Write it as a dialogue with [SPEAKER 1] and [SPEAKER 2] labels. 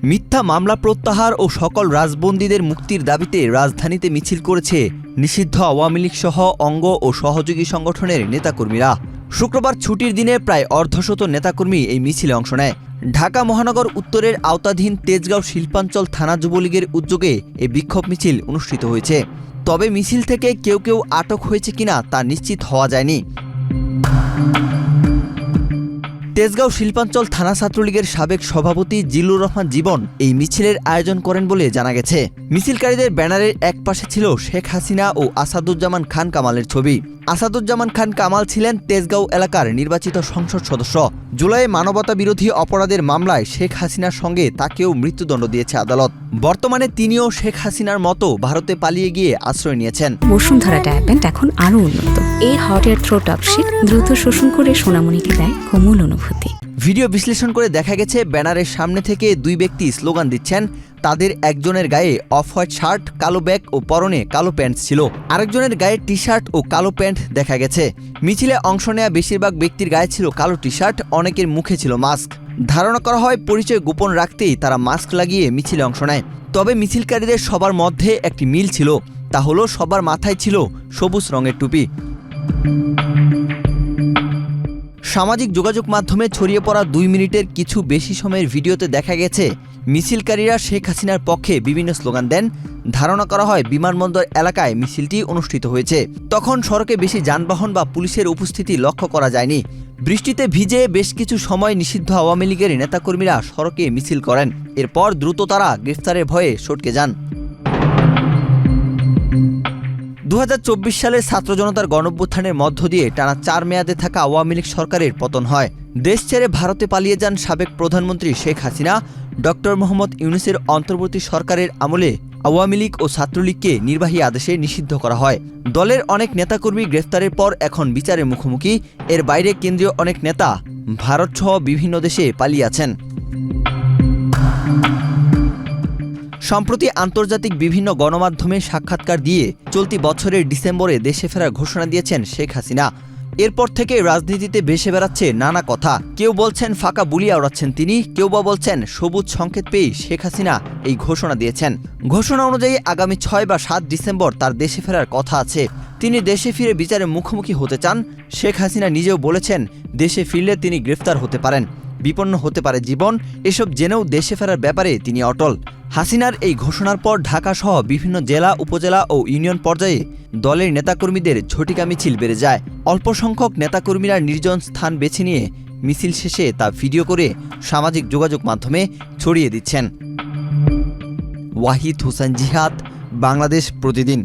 [SPEAKER 1] মিথ্যা মামলা প্রত্যাহার ও সকল রাজবন্দীদের মুক্তির দাবিতে রাজধানীতে মিছিল করেছে নিষিদ্ধ আওয়ামী লীগ সহ অঙ্গ ও সহযোগী সংগঠনের নেতাকর্মীরা। শুক্রবার ছুটির দিনে প্রায় অর্ধশত নেতাকর্মী এই মিছিলে অংশ নেয়। ঢাকা মহানগর উত্তরের আওতাধীন তেজগাঁও শিল্পাঞ্চল থানা যুবলীগের উদ্যোগে এই বিক্ষোভ মিছিল অনুষ্ঠিত হয়েছে। তবে মিছিল থেকে কেউ কেউ আটক হয়েছে কিনা তা নিশ্চিত হওয়া যায়নি। তেজগাঁও শিল্পাঞ্চল থানা ছাত্রলীগের সাবেক সভাপতি জিল্লুর রহমান জীবন এই মিছিলের আয়োজন করেন বলে জানা গেছে। মিছিলকারীদের ব্যানারের এক পাশে ছিল শেখ হাসিনা ও আসাদুজ্জামান খান কামালের ছবি। আসাদুজ্জামান খান কামাল ছিলেন তেজগাঁও এলাকার নির্বাচিত সংসদ সদস্য। জুলাইয়ে মানবতা বিরোধী অপরাধের মামলায় শেখ হাসিনার সঙ্গে তাকেও মৃত্যুদণ্ড দিয়েছে আদালত। বর্তমানে তিনিও শেখ হাসিনার মতো ভারতে পালিয়ে গিয়ে আশ্রয় নিয়েছেন।
[SPEAKER 2] বসুন্ধরা ট্যাবলেট এখন আরো উন্নত। এই হট এয়ার থ্রোট অপশিট দ্রুত শোষণ করে সোনামণিকে দেয় কোমল অনুভূতি।
[SPEAKER 1] ভিডিও বিশ্লেষণ করে দেখা গেছে ব্যানারের সামনে থেকে দুই ব্যক্তি স্লোগান দিচ্ছেন। তাদের একজনের গায়ে অফ হোয়াইট শার্ট, কালো ব্যাগ ও পরনে কালো প্যান্ট ছিল। আরেকজনের গায়ে টি শার্ট ও কালো প্যান্ট দেখা গেছে। মিছিলে অংশ নেওয়া বেশিরভাগ ব্যক্তির গায়ে ছিল কালো টি শার্ট, অনেকের মুখে ছিল মাস্ক। ধারণা করা হয় পরিচয় গোপন রাখতেই তারা মাস্ক লাগিয়ে মিছিলে অংশ নেয়। তবে মিছিলকারীদের সবার মধ্যে একটি মিল ছিল, তা হলো সবার মাথায় ছিল সবুজ রঙের টুপি। সামাজিক যোগাযোগ মাধ্যমে ছড়িয়ে পড়া 2 মিনিটের কিছু বেশি সময়ের ভিডিওতে দেখা গেছে মিছিলকারীরা শেখ হাসিনার পক্ষে বিভিন্ন স্লোগান দেন। ধারণা করা হয় বিমানবন্দর এলাকায় মিছিলটি অনুষ্ঠিত হয়েছে। তখন সড়কে বেশি যানবাহন বা পুলিশের উপস্থিতি লক্ষ্য করা যায়নি। বৃষ্টিতে ভিজে বেশ কিছু সময় নিষিদ্ধ আওয়ামী লীগের নেতাকর্মীরা সড়কে মিছিল করেন। এরপর দ্রুত তারা গ্রেফতারের ভয়ে সটকে যান। 2024 সালের ছাত্র জনতার গণঅভ্যুত্থানের মধ্য দিয়ে টানা 4 মেয়াদে থাকা আওয়ামী লীগ সরকারের পতন হয়। দেশ ছেড়ে ভারতে পালিয়ে যান সাবেক প্রধানমন্ত্রী শেখ হাসিনা। ডক্টর মোহাম্মদ ইউনূসের অন্তর্বর্তী সরকারের আমলে আওয়ামী লীগ ও ছাত্রলীগকে নির্বাহী আদেশে নিষিদ্ধ করা হয়। দলের অনেক নেতাকর্মী গ্রেফতারের পর এখন বিচারের মুখোমুখি। এর বাইরে কেন্দ্রীয় অনেক নেতা ভারতসহ বিভিন্ন দেশে পালিয়ে আছেন। সম্প্রতি আন্তর্জাতিক বিভিন্ন গণমাধ্যমে সাক্ষাৎকার দিয়ে চলতি বছরের ডিসেম্বরে দেশে ফেরার ঘোষণা দিয়েছেন শেখ হাসিনা। এরপর থেকে রাজনীতিতে ভেসে বেড়াচ্ছে নানা কথা। কেউ বলছেন ফাঁকা বুলিয়া ওড়াচ্ছেন তিনি, কেউ বা বলছেন সবুজ সংকেত পেয়ে শেখ হাসিনা এই ঘোষণা দিয়েছেন। ঘোষণা অনুযায়ী আগামী 6 বা 7 ডিসেম্বর তার দেশে ফেরার কথা আছে। তিনি দেশে ফিরে বিচারের মুখোমুখি হতে চান। শেখ হাসিনা নিজেও বলেছেন দেশে ফিরলে তিনি গ্রেফতার হতে পারেন, বিপন্ন হতে পারে জীবন। এসব জেনেও দেশে ফেরার ব্যাপারে তিনি অটল। হাসিনার এই ঘোষণার পর ঢাকাসহ বিভিন্ন জেলা, উপজেলা ও ইউনিয়ন পর্যায়ে দলের নেতাকর্মীদের ঝটিকা মিছিল বেড়ে যায়। অল্প সংখ্যক নেতাকর্মীরা নির্জন স্থান বেছে নিয়ে মিছিল শেষে তা ভিডিও করে সামাজিক যোগাযোগ মাধ্যমে ছড়িয়ে দিচ্ছেন। ওয়াহিদ হোসেন জিহাদ, বাংলাদেশ প্রতিদিন।